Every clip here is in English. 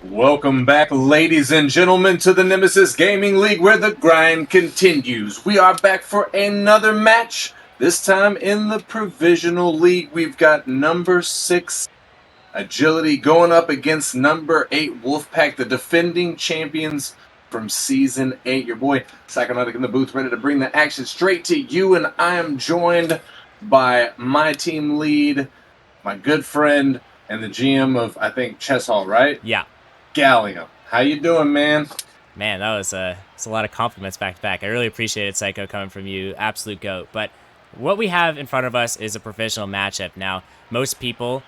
Welcome back, ladies and gentlemen, to the Nemesis Gaming League, where the grind continues. We are back for another match, this time in the Provisional League. We've got number 6, Agility, going up against number 8, Wolfpack, the defending champions from Season 8. Your boy, Psychonautic in the booth, ready to bring the action straight to you, and I am joined by my team lead, my good friend, and the GM of, I think, Chess Hall, right? Yeah. Gallium. How you doing, man? Man, that was it's a lot of compliments back to back. I really appreciate it, Psycho, coming from you. Absolute GOAT. But what we have in front of us is a provisional matchup. Now, most people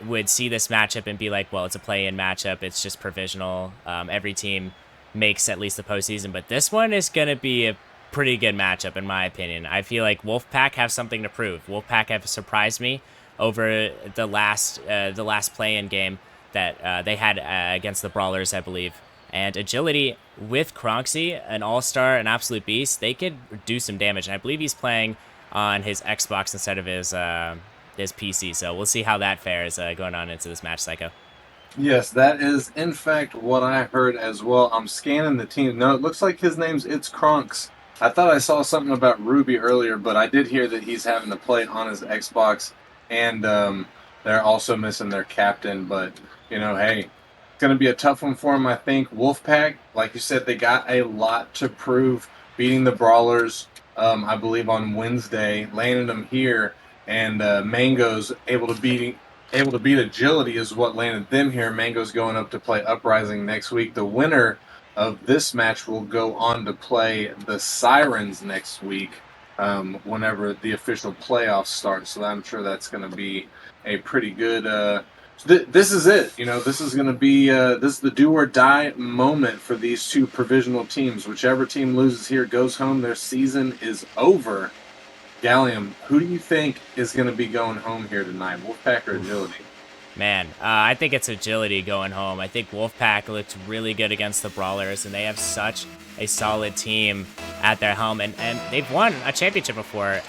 would see this matchup and be like, well, it's a play-in matchup. It's just provisional. Every team makes at least the postseason. But this one is going to be a pretty good matchup, in my opinion. I feel like Wolfpack have something to prove. Wolfpack have surprised me over the last play-in game that they had against the Brawlers, I believe. And Agility with Cronksy, an all-star, an absolute beast, they could do some damage. And I believe he's playing on his Xbox instead of his PC. So we'll see how that fares going on into this match, Psycho. Yes, that is in fact what I heard as well. I'm scanning the team. No, it looks like his name's It's Kronks. I thought I saw something about Ruby earlier, but I did hear that he's having to play on his Xbox, and they're also missing their captain. But you know, hey, it's going to be a tough one for him, I think. Wolfpack, like you said, they got a lot to prove, beating the Brawlers, I believe, on Wednesday, landing them here, and Mango's able to beat Agility is what landed them here. Mango's going up to play Uprising next week. The winner of this match will go on to play the Sirens next week, whenever the official playoffs start. So I'm sure that's going to be a pretty good... this is it. You know, this is going to be this is the do or die moment for these two provisional teams. Whichever team loses here goes home. Their season is over. Gallium, who do you think is going to be going home here tonight, Wolfpack or Agility? Man, I think it's Agility going home. I think Wolfpack looked really good against the Brawlers, and they have such a solid team at their helm, and they've won a championship before,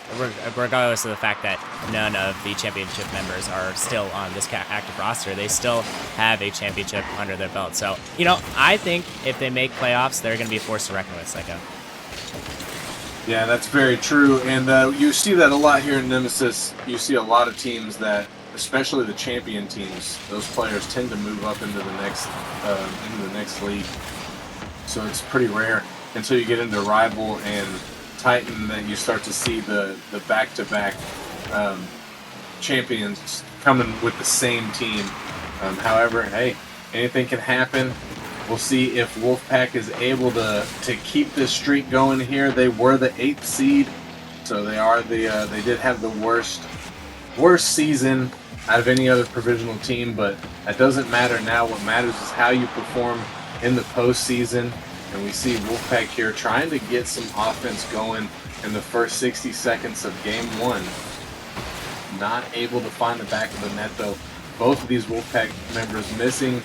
regardless of the fact that none of the championship members are still on this active roster. They still have a championship under their belt. So, you know, I think if they make playoffs, they're going to be a force to reckon with, Psycho. Yeah, that's very true, and you see that a lot here in Nemesis. You see a lot of teams that, especially the champion teams, those players tend to move up into the next league. So it's pretty rare until you get into Rival and Titan that you start to see the back-to-back champions coming with the same team. However, hey, anything can happen. We'll see if Wolfpack is able to keep this streak going here. They were the 8th seed, so they are they did have the worst season out of any other provisional team, but that doesn't matter now. What matters is how you perform in the postseason, and we see Wolfpack here trying to get some offense going in the first 60 seconds of Game 1. Not able to find the back of the net, though. Both of these Wolfpack members missing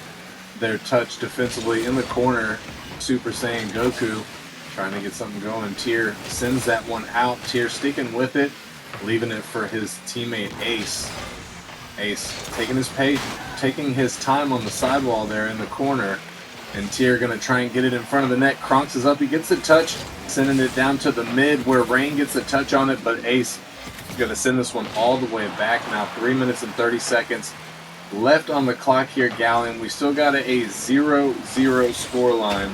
their touch defensively in the corner. Super Saiyan Goku trying to get something going. Tier sends that one out. Tier sticking with it, leaving it for his teammate Ace. Ace taking his time on the sidewall there in the corner, and Tier gonna try and get it in front of the net. Kronks is up, he gets the touch, sending it down to the mid where Rain gets a touch on it, but Ace is gonna send this one all the way back. Now 3 minutes and 30 seconds left on the clock here, Gallium. We still got a 0-0 scoreline.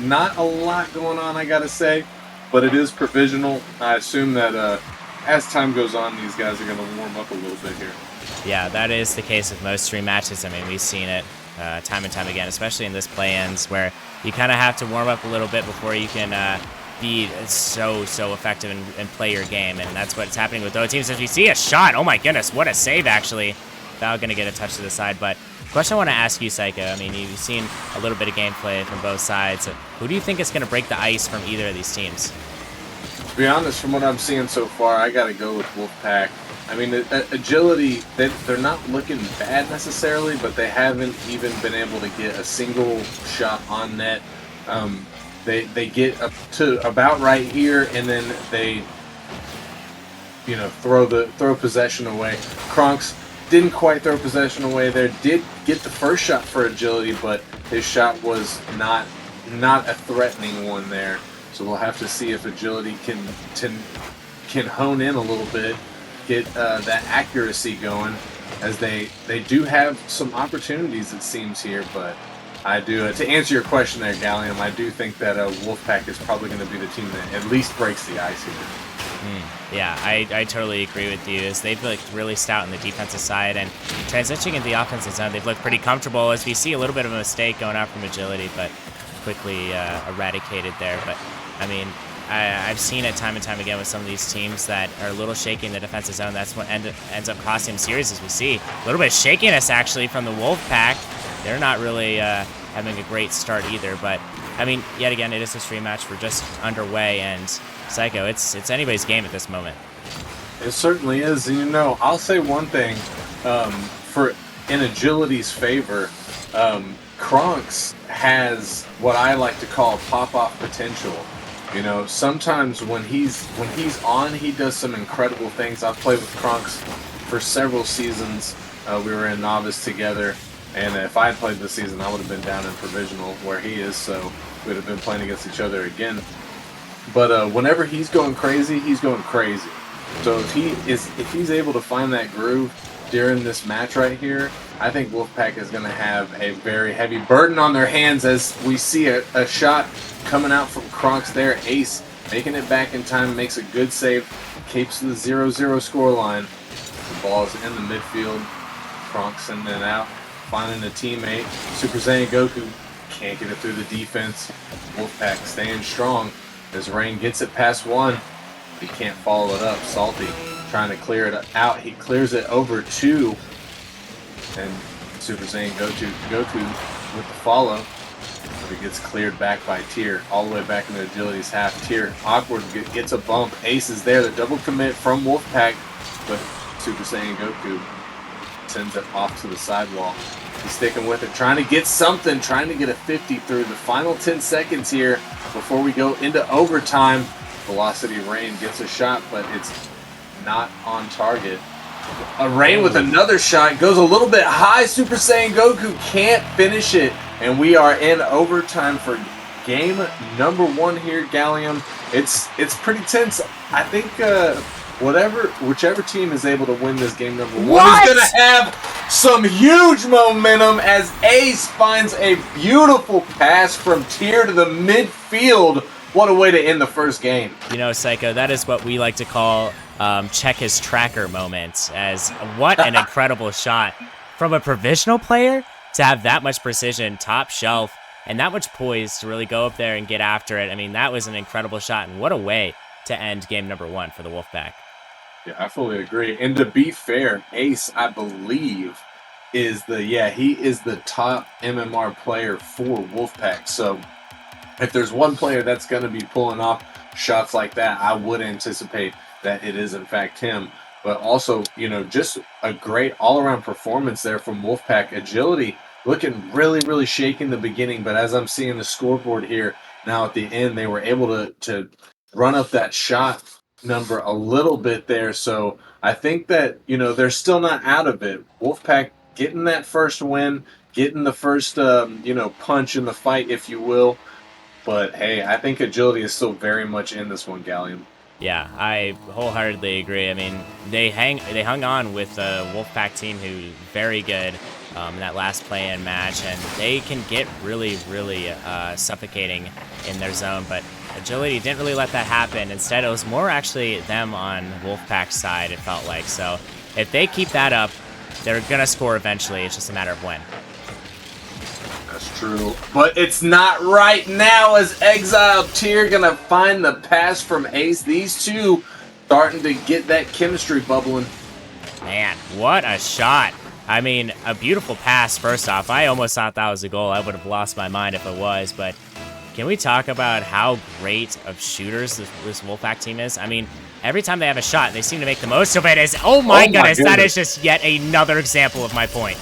Not a lot going on, I gotta say, but it is provisional. I assume that as time goes on, these guys are going to warm up a little bit here. Yeah, that is the case with most stream matches. I mean, we've seen it time and time again, especially in this play-ins, where you kind of have to warm up a little bit before you can be so effective and play your game, and that's what's happening with those teams. As we see a shot, oh my goodness, what a save, actually. Without going to get a touch to the side. But question I want to ask you, Psycho, I mean, you've seen a little bit of gameplay from both sides. Who do you think is going to break the ice from either of these teams? To be honest, from what I'm seeing so far, I got to go with Wolfpack. I mean, Agility, they're not looking bad necessarily, but they haven't even been able to get a single shot on net. They get up to about right here, and then they, you know, throw possession away. Kronks didn't quite throw possession away there. Did get the first shot for Agility, but his shot was not a threatening one there. So we'll have to see if Agility can hone in a little bit, get that accuracy going, as they do have some opportunities, it seems, here. But I do, to answer your question there, Gallium, I do think that Wolfpack is probably going to be the team that at least breaks the ice here. Yeah, I totally agree with you, as they've looked really stout on the defensive side, and transitioning into the offensive zone, they've looked pretty comfortable, as we see a little bit of a mistake going out from Agility, but quickly eradicated there. But, I mean, I've seen it time and time again with some of these teams that are a little shaky in the defensive zone. That's what ends up costing them series, as we see. A little bit of shakiness, actually, from the Wolfpack. They're not really having a great start either, but, I mean, yet again, it is a stream match. We're just underway, and Psycho, it's anybody's game at this moment. It certainly is. And, you know, I'll say one thing, in Agility's favor, Kronks has what I like to call pop-off potential. You know, sometimes when he's on, he does some incredible things. I've played with Kronks for several seasons. We were in Novice together, and if I had played this season, I would have been down in Provisional where he is, so we would have been playing against each other again. But whenever he's going crazy, he's going crazy. So if he's able to find that groove during this match right here, I think Wolfpack is going to have a very heavy burden on their hands, as we see a shot coming out from Kronks there. Ace making it back in time, makes a good save, keeps the 0-0 scoreline. The ball is in the midfield. Kronks sending it out, finding a teammate. Super Saiyan Goku can't get it through the defense. Wolfpack staying strong as Rain gets it past one. He can't follow it up. Salty trying to clear it out. He clears it over two. And Super Saiyan Goku with the follow. But it gets cleared back by Tier. All the way back into Agility's half. Tier awkward, gets a bump. Ace is there. The double commit from Wolfpack. But Super Saiyan Goku sends it off to the sidewall. He's sticking with it, trying to get something, trying to get a 50 through the final 10 seconds here before we go into overtime. Velocity Rain gets a shot, but it's not on target. A Rain with another shot, goes a little bit high. Super Saiyan Goku can't finish it, and we are in overtime for game number 1 here, Gallium. It's pretty tense. I think whichever team is able to win this game number 1 is going to have some huge momentum, as Ace finds a beautiful pass from Tier to the midfield. What a way to end the first game. You know, Psycho, that is what we like to call check his tracker moments, as what an incredible shot from a provisional player to have that much precision, top shelf, and that much poise to really go up there and get after it. I mean, that was an incredible shot, and what a way to end game number 1 for the Wolfpack. Yeah, I fully agree. And to be fair, Ace, I believe, is the top MMR player for Wolfpack. So if there's one player that's going to be pulling off shots like that, I would anticipate that it is in fact him. But also, you know, just a great all-around performance there from Wolfpack. Agility looking really, really shaky in the beginning, but as I'm seeing the scoreboard here now at the end, they were able to run up that shot number a little bit there. So I think that, you know, they're still not out of it. Wolfpack getting that first win, getting the first, punch in the fight, if you will. But hey, I think Agility is still very much in this one, Gallium. Yeah, I wholeheartedly agree. I mean, they hung on with a Wolfpack team who's very good in that last play-in match, and they can get really, really suffocating in their zone. But Agility didn't really let that happen. Instead, it was more actually them on Wolfpack's side, it felt like. So if they keep that up, they're going to score eventually. It's just a matter of when. That's true. But it's not right now, as Exile Tier going to find the pass from Ace. These two starting to get that chemistry bubbling. Man, what a shot. I mean, a beautiful pass, first off. I almost thought that was a goal. I would have lost my mind if it was, but can we talk about how great of shooters this Wolfpack team is? I mean, every time they have a shot, they seem to make the most of it. Oh my goodness, that is just yet another example of my point.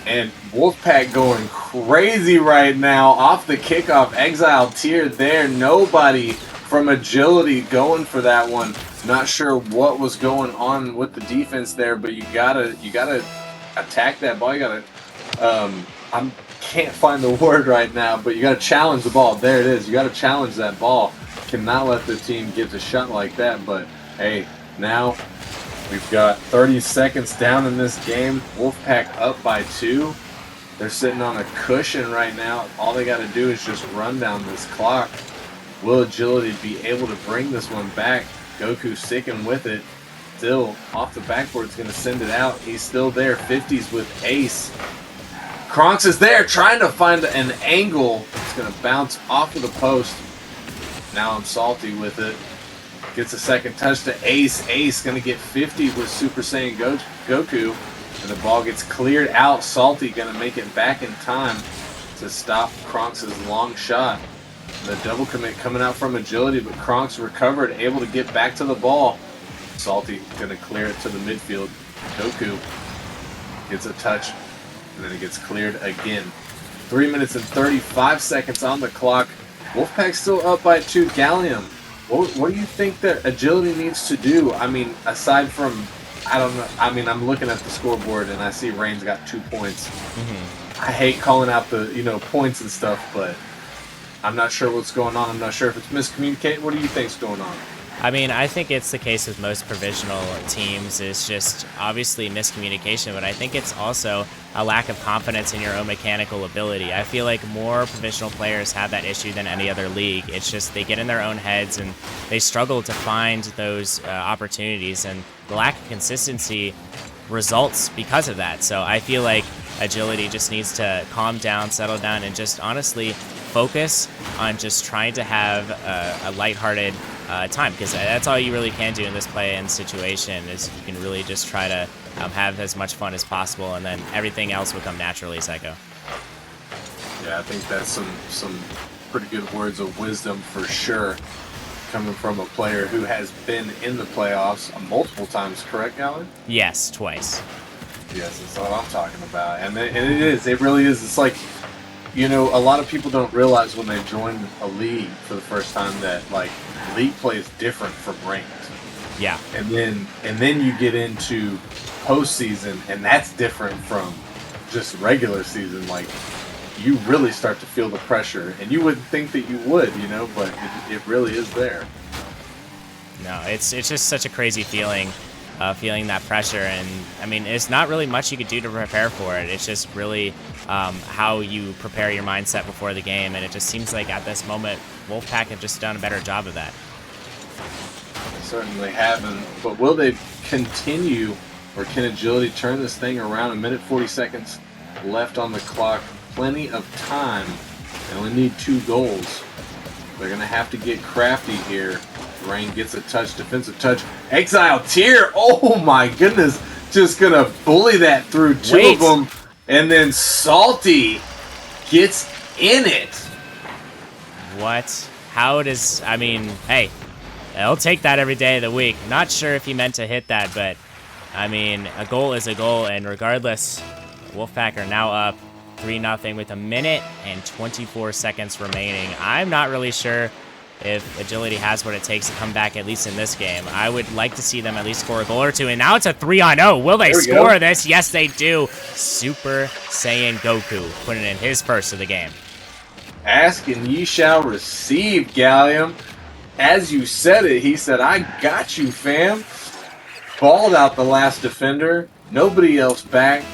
And Wolfpack going crazy right now off the kickoff. Exile Tier there. Nobody from Agility going for that one. Not sure what was going on with the defense there, but you gotta attack that ball. You gotta I can't find the word right now, but you gotta challenge the ball. There it is. You gotta challenge that ball. Cannot let the team get a shot like that. But hey, now we've got 30 seconds down in this game. Wolfpack up by 2. They're sitting on a cushion right now. All they got to do is just run down this clock. Will Agility be able to bring this one back? Goku sticking with it. Still off the backboard, is going to send it out. He's still there. 50s with Ace. Kronks is there trying to find an angle. It's going to bounce off of the post. Now I'm salty with it. Gets a second touch to Ace. Ace going to get 50 with Super Saiyan Goku. And the ball gets cleared out. Salty going to make it back in time to stop Kronks' long shot. And the double commit coming out from Agility, but Kronks recovered, able to get back to the ball. Salty going to clear it to the midfield. Goku gets a touch, and then it gets cleared again. 3 minutes and 35 seconds on the clock. Wolfpack's still up by 2. Gallium, what do you think that Agility needs to do? I mean, aside from, I don't know. I mean, I'm looking at the scoreboard and I see Rain's got 2 points. I hate calling out the points and stuff, but I'm not sure what's going on. I'm not sure if it's miscommunicated. What do you think's going on? I mean, I think it's the case with most provisional teams. It's just obviously miscommunication, but I think it's also a lack of confidence in your own mechanical ability. I feel like more provisional players have that issue than any other league. It's just they get in their own heads and they struggle to find those opportunities, and the lack of consistency results because of that. So I feel like Agility just needs to calm down, settle down, and just honestly focus on just trying to have a lighthearted time, because that's all you really can do in this play-in situation. Is you can really just try to have as much fun as possible, and then everything else will come naturally, Psycho. Yeah, I think that's some pretty good words of wisdom for sure, coming from a player who has been in the playoffs multiple times, correct, Alan? Yes, twice. Yes, that's what I'm talking about. And it really is. It's like, a lot of people don't realize when they join a league for the first time that, like, league play is different from ranked. Yeah. And then you get into postseason, and that's different from just regular season. Like, you really start to feel the pressure, and you wouldn't think that you would, but it really is there. No, it's just such a crazy feeling, feeling that pressure, and I mean, it's not really much you could do to prepare for it. It's just really how you prepare your mindset before the game, and it just seems like at this moment, Wolfpack have just done a better job of that. They certainly haven't, but will they continue, or can Agility turn this thing around? 1 minute 40 seconds left on the clock. Plenty of time. They only need 2 goals. They're going to have to get crafty here. Rain gets a touch, defensive touch. Exile Tier, oh my goodness. Just going to bully that through 2 of them. And then Salty gets in it. What? How does... I mean, hey, I'll take that every day of the week. Not sure if he meant to hit that, but, I mean, a goal is a goal, and regardless, Wolfpack are now up 3-0 with 1 minute and 24 seconds remaining. I'm not really sure if Agility has what it takes to come back, at least in this game. I would like to see them at least score a goal or 2, and now it's a 3-0. Will they score this? Yes, they do. Super Saiyan Goku putting in his first of the game. Ask and ye shall receive, Gallium. As you said it, he said, I got you, fam. Balled out the last defender. Nobody else back.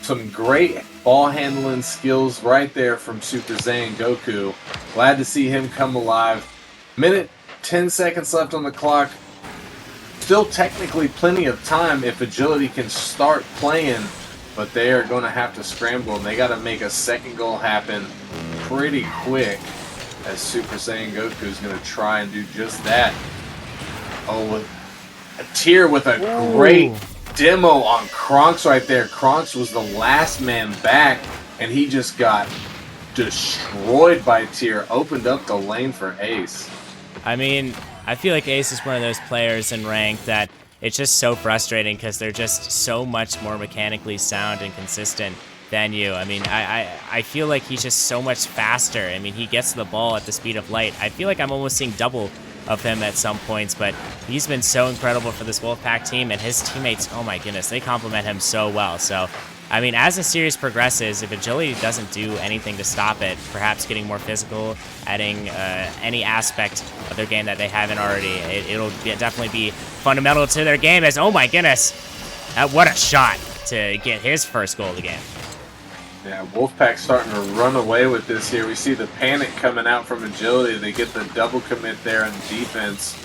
Some great ball handling skills right there from Super Saiyan Goku. Glad to see him come alive. Minute, 10 seconds left on the clock. Still technically plenty of time if Agility can start playing, but they are going to have to scramble, and they got to make a second goal happen pretty quick, as Super Saiyan Goku is going to try and do just that. Oh, a Tier with a great demo on Kronks right there. Kronks was the last man back, and he just got destroyed by Tier. Opened up the lane for Ace. I mean, I feel like Ace is one of those players in rank that it's just so frustrating because they're just so much more mechanically sound and consistent than you. I mean, I feel like he's just so much faster. I mean, he gets the ball at the speed of light. I feel like I'm almost seeing double of him at some points, but he's been so incredible for this Wolfpack team, and his teammates, oh my goodness, they complement him so well. So, I mean, as the series progresses, if agility doesn't do anything to stop it, perhaps getting more physical, adding any aspect of their game that they haven't already, it'll definitely be fundamental to their game. As, oh my goodness, what a shot to get his first goal of the game. Yeah, Wolfpack starting to run away with this here. We see the panic coming out from agility. They get the double commit there on defense.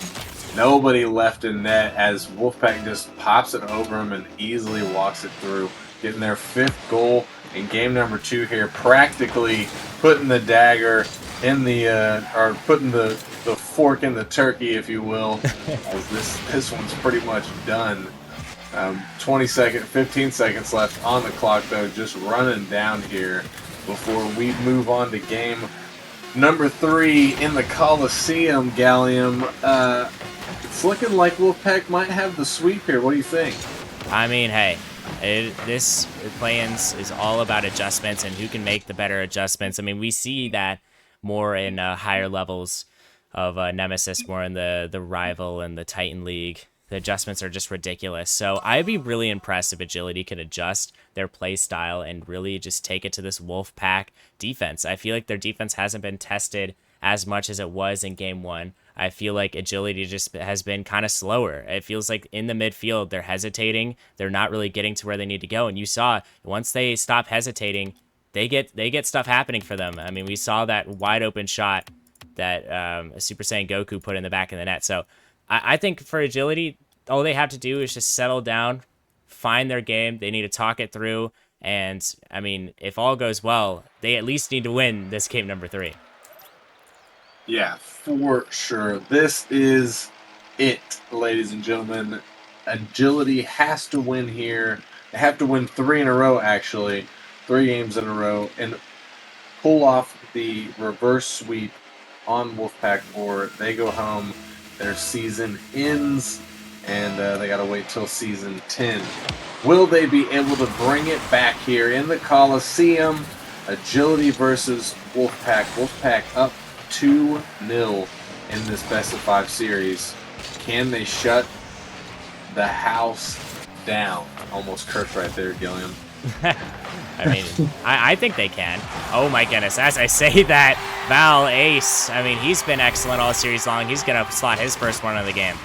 Nobody left in net as Wolfpack just pops it over him and easily walks it through. Getting their 5th goal in game number 2 here. Practically putting the dagger in the, or putting the fork in the turkey, if you will. As this one's pretty much done. 15 seconds left on the clock, though, just running down here before we move on to game number 3 in the Coliseum, Gallium. It's looking like Wolfpack might have the sweep here. What do you think? I mean, hey, this play-ins is all about adjustments and who can make the better adjustments. I mean, we see that more in higher levels of Nemesis, more in the Rival and the Titan League. The adjustments are just ridiculous. So I'd be really impressed if agility could adjust their play style and really just take it to this Wolfpack defense. I feel like their defense hasn't been tested as much as it was in game 1. I feel like agility just has been kind of slower. It feels like in the midfield, they're hesitating. They're not really getting to where they need to go. And you saw once they stop hesitating, they get stuff happening for them. I mean, we saw that wide open shot that Super Saiyan Goku put in the back of the net. So I think for agility, all they have to do is just settle down, find their game. They need to talk it through. And, I mean, if all goes well, they at least need to win this game number 3. Yeah, for sure. This is it, ladies and gentlemen. Agility has to win here. They have to win 3 in a row, actually. 3 games in a row. And pull off the reverse sweep on Wolfpack, or they go home. Their season ends, and they got to wait till season 10. Will they be able to bring it back here in the Coliseum? Agility versus Wolfpack. Wolfpack up 2-0 in this best-of-5 series. Can they shut the house down? Almost cursed right there, Gilliam. I mean, I think they can. Oh my goodness. As I say that, Val Ace, I mean, he's been excellent all series long. He's going to slot his first one of the game.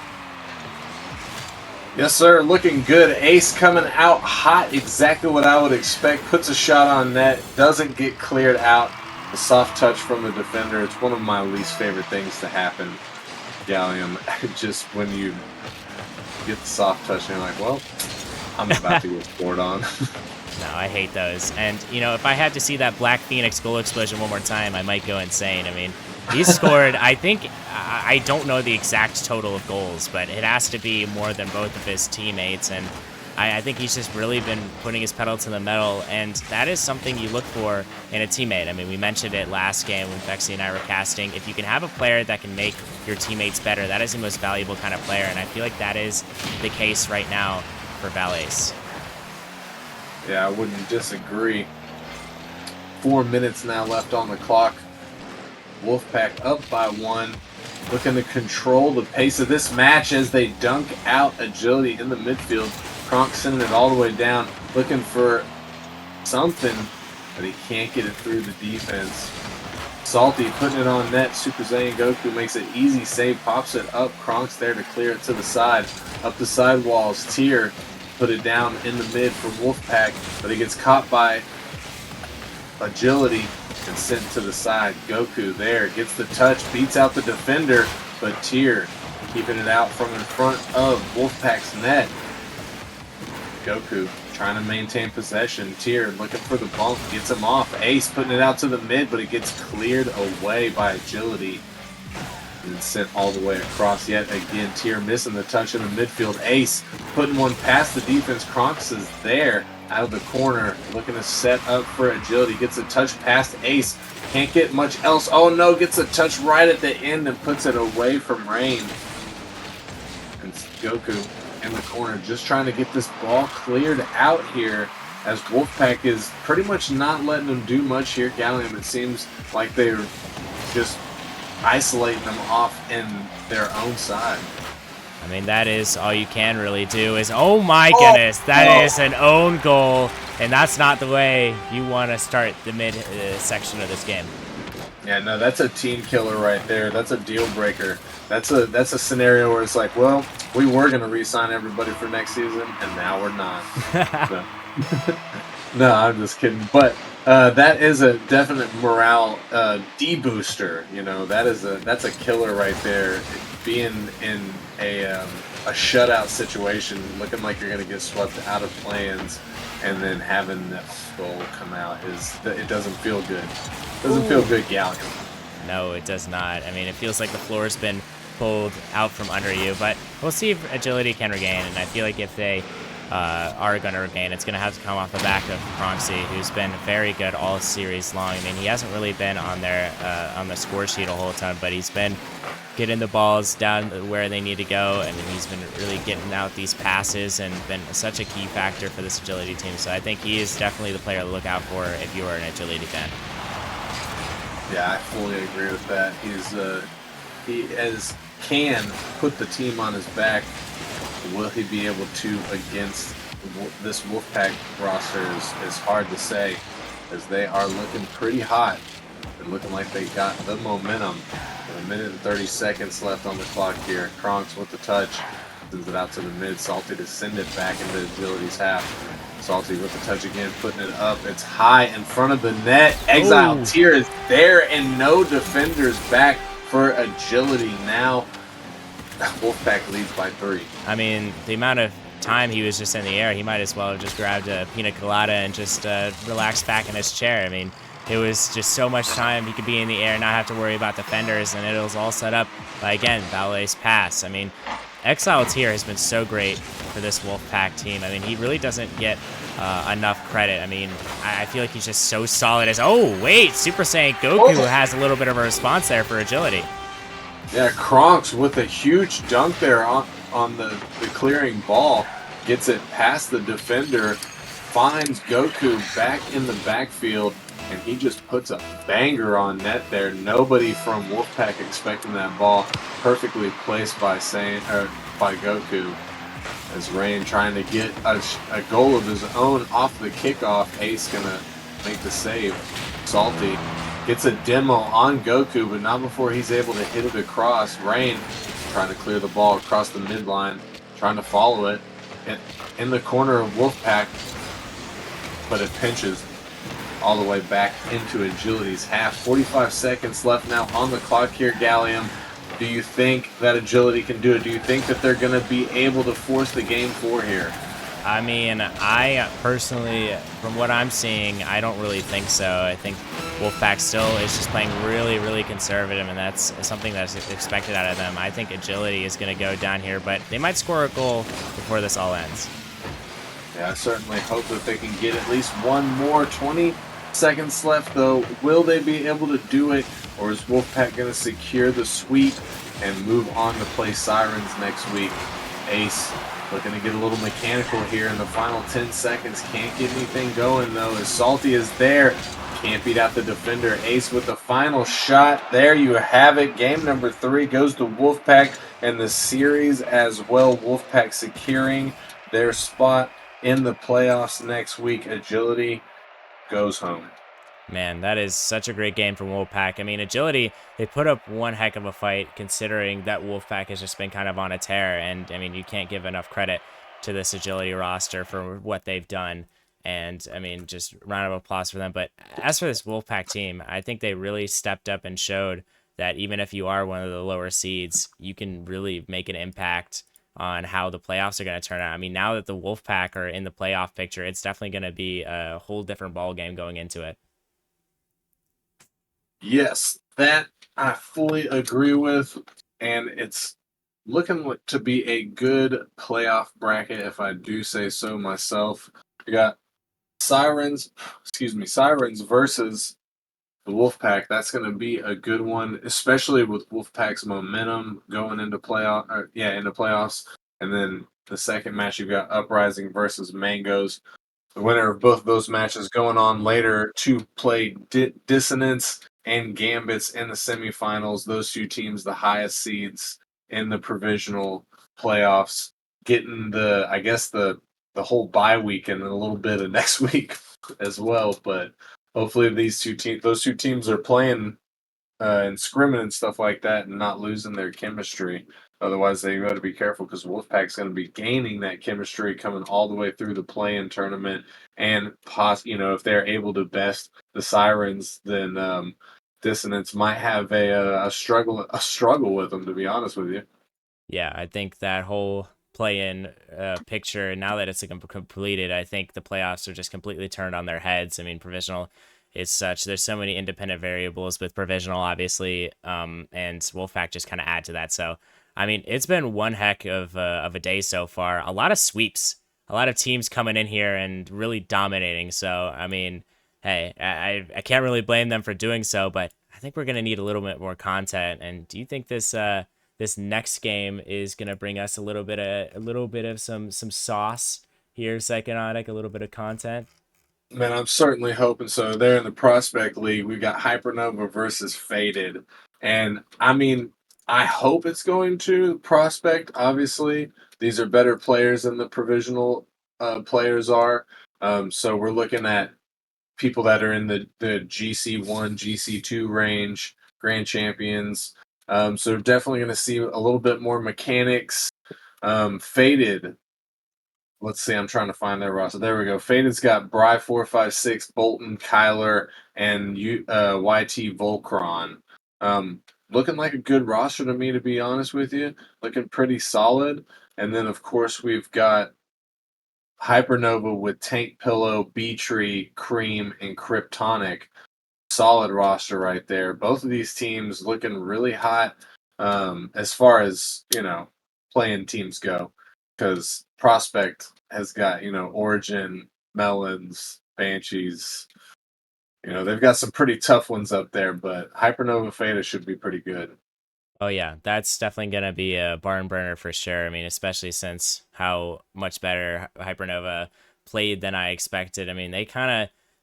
Yes, sir. Looking good. Ace coming out hot. Exactly what I would expect. Puts a shot on net. Doesn't get cleared out. A soft touch from the defender. It's one of my least favorite things to happen, Gallium. Just when you get the soft touch and you're like, well, I'm about to get scored on. No, I hate those. And, you know, if I had to see that Black Phoenix goal explosion one more time, I might go insane. I mean, he's scored, I think, I don't know the exact total of goals, but it has to be more than both of his teammates. And I think he's just really been putting his pedal to the metal, and that is something you look for in a teammate. I mean, we mentioned it last game when Bexy and I were casting. If you can have a player that can make your teammates better, that is the most valuable kind of player, and I feel like that is the case right now for Valace. Yeah, I wouldn't disagree. 4 minutes now left on the clock. Wolfpack up by 1. Looking to control the pace of this match as they dunk out agility in the midfield. Kronk sending it all the way down. Looking for something, but he can't get it through the defense. Salty putting it on net. Super Saiyan Goku makes an easy save. Pops it up. Kronk's there to clear it to the side. Up the side walls. Tier put it down in the mid for Wolfpack, but he gets caught by agility and sent to the side. Goku there gets the touch, beats out the defender, but Tier keeping it out from in front of Wolfpack's net. Goku trying to maintain possession. Tier looking for the bump, gets him off. Ace putting it out to the mid, but it gets cleared away by agility and sent all the way across yet again. Tier missing the touch in the midfield. Ace putting one past the defense. Kronks is there out of the corner looking to set up for agility. Gets a touch past Ace. Can't get much else. Oh no, gets a touch right at the end and puts it away from Rain. And Goku in the corner just trying to get this ball cleared out here as Wolfpack is pretty much not letting them do much here. Gallium, it seems like they're just isolating them off in their own side. I mean, that is all you can really do is, oh my goodness, that is an own goal, and that's not the way you want to start the mid section of this game. Yeah, no, that's a team killer right there. That's a deal breaker. That's a scenario where it's like, well, we were going to re-sign everybody for next season, and now we're not. So. No, I'm just kidding. But that is a definite morale de-booster. You know, that's a killer right there. Being in a shutout situation, looking like you're going to get swept out of plans, and then having that goal come out it doesn't feel good. It doesn't feel good, Gallium. No, it does not. I mean, it feels like the floor's been pulled out from under you, but we'll see if agility can regain, and I feel like if they are going to regain, it's going to have to come off the back of Pronxy, who's been very good all series long. I mean, he hasn't really been on there on the score sheet a whole ton, but he's been getting the balls down where they need to go, and he's been really getting out these passes and been such a key factor for this agility team. So I think he is definitely the player to look out for if you are an agility fan. Yeah, I fully agree with that. Can put the team on his back. Will he be able to against this Wolfpack roster is hard to say, as they are looking pretty hot. They're looking like they got the momentum. With a minute and 30 seconds left on the clock here. Kronks with the touch. Sends it out to the mid. Salty to send it back into Agility's half. Salty with the touch again, putting it up. It's high in front of the net. Exile Tier is there, and no defenders back for Agility now. Wolfpack leads by 3. I mean, the amount of time he was just in the air, he might as well have just grabbed a pina colada and just relaxed back in his chair. I mean, it was just so much time he could be in the air, not have to worry about defenders, and it was all set up by, again, Ballet's pass. I mean, Exile Tier has been so great for this Wolfpack team. I mean, he really doesn't get enough credit. I mean, I feel like he's just so solid as, oh, wait, Super Saiyan Goku has a little bit of a response there for agility. Yeah, Kronks with a huge dunk there on the clearing ball. Gets it past the defender, finds Goku back in the backfield, and he just puts a banger on net there. Nobody from Wolfpack expecting that ball. Perfectly placed by Goku. As Rain trying to get a goal of his own off the kickoff. Ace gonna make the save. Salty gets a demo on Goku, but not before he's able to hit it across. Rain trying to clear the ball across the midline, trying to follow it in the corner of Wolfpack, but it pinches all the way back into Agility's half. 45 seconds left now on the clock here, Gallium. Do you think that Agility can do it? Do you think that they're going to be able to force the game 4 here? I mean, I personally, from what I'm seeing, I don't really think so. I think Wolfpack still is just playing really, really conservative, and that's something that's expected out of them. I think Agility is going to go down here, but they might score a goal before this all ends. Yeah, I certainly hope that they can get at least one more. 20 seconds left, though. Will they be able to do it, or is Wolfpack going to secure the sweep and move on to play Sirens next week? Ace looking to get a little mechanical here in the final 10 seconds. Can't get anything going, though, as Salty is there. Can't beat out the defender. Ace with the final shot. There you have it. Game number 3 goes to Wolfpack, and the series as well. Wolfpack securing their spot in the playoffs next week. Agility goes home. Man, that is such a great game from Wolfpack. I mean, Agility, they put up one heck of a fight considering that Wolfpack has just been kind of on a tear. And, I mean, you can't give enough credit to this Agility roster for what they've done. And, I mean, just round of applause for them. But as for this Wolfpack team, I think they really stepped up and showed that even if you are one of the lower seeds, you can really make an impact on how the playoffs are going to turn out. I mean, now that the Wolfpack are in the playoff picture, it's definitely going to be a whole different ball game going into it. Yes, that I fully agree with, and it's looking to be a good playoff bracket, if I do say so myself. We got Sirens versus the Wolfpack. That's going to be a good one, especially with Wolfpack's momentum going into into playoffs. And then the second match, you've got Uprising versus Mangoes. The winner of both of those matches going on later to play Dissonance and Gambits in the semifinals. Those two teams, the highest seeds in the provisional playoffs, getting the whole bye week and a little bit of next week as well. But hopefully those two teams are playing and scrimming and stuff like that and not losing their chemistry. Otherwise, they got to be careful because Wolfpack's going to be gaining that chemistry coming all the way through the play-in tournament. And if they're able to best the Sirens, then Dissonance might have a struggle with them. To be honest with you. Yeah, I think that whole play-in picture, now that it's completed, I think the playoffs are just completely turned on their heads. I mean, provisional is such. There's so many independent variables with provisional, obviously, and Wolfpack just kind of add to that. So, I mean, it's been one heck of a day so far. A lot of sweeps, a lot of teams coming in here and really dominating. So, I mean, hey, I can't really blame them for doing so, but I think we're gonna need a little bit more content. And do you think this next game is gonna bring us a little bit of some sauce here, Psychonaut, a little bit of content? Man, I'm certainly hoping so. There in the Prospect League, we've got Hypernova versus Faded. And I mean, I hope it's going to Prospect, obviously. These are better players than the provisional players are. So we're looking at people that are in the GC1, GC2 range, grand champions. So definitely going to see a little bit more mechanics. Faded, let's see, I'm trying to find their roster. There we go. Faded's got Bry456, Bolton, Kyler, and YT Volcron. Looking like a good roster to me, to be honest with you. Looking pretty solid. And then, of course, we've got Hypernova with Tank Pillow, B-Tree, Cream, and Kryptonic. Solid roster right there. Both of these teams looking really hot as far as, playing teams go. Because Prospect has got, Origin, Melons, Banshees. They've got some pretty tough ones up there, but Hypernova Theta should be pretty good. Oh yeah, that's definitely gonna be a barn burner for sure. I mean, especially since how much better Hypernova played than I expected. I mean,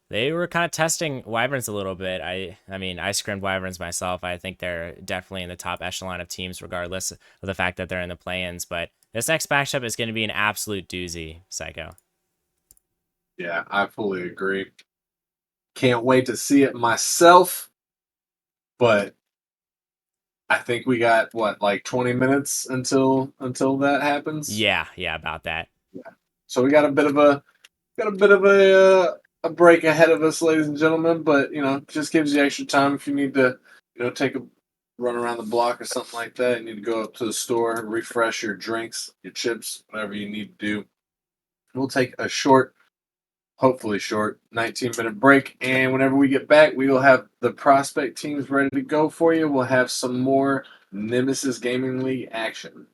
they were kind of testing Wyverns a little bit. I mean, I scrimmed Wyverns myself. I think they're definitely in the top echelon of teams, regardless of the fact that they're in the play-ins. But this next matchup is going to be an absolute doozy, Psycho. Yeah, I fully agree. Can't wait to see it myself, but I think we got what, like 20 minutes until that happens. Yeah, about that. Yeah. So we got a break ahead of us, ladies and gentlemen. But just gives you extra time if you need to, take a run around the block or something like that. You need to go up to the store, refresh your drinks, your chips, whatever you need to do. We'll take a hopefully short 19-minute break, and whenever we get back, we will have the prospect teams ready to go for you. We'll have some more Nemesis Gaming League action.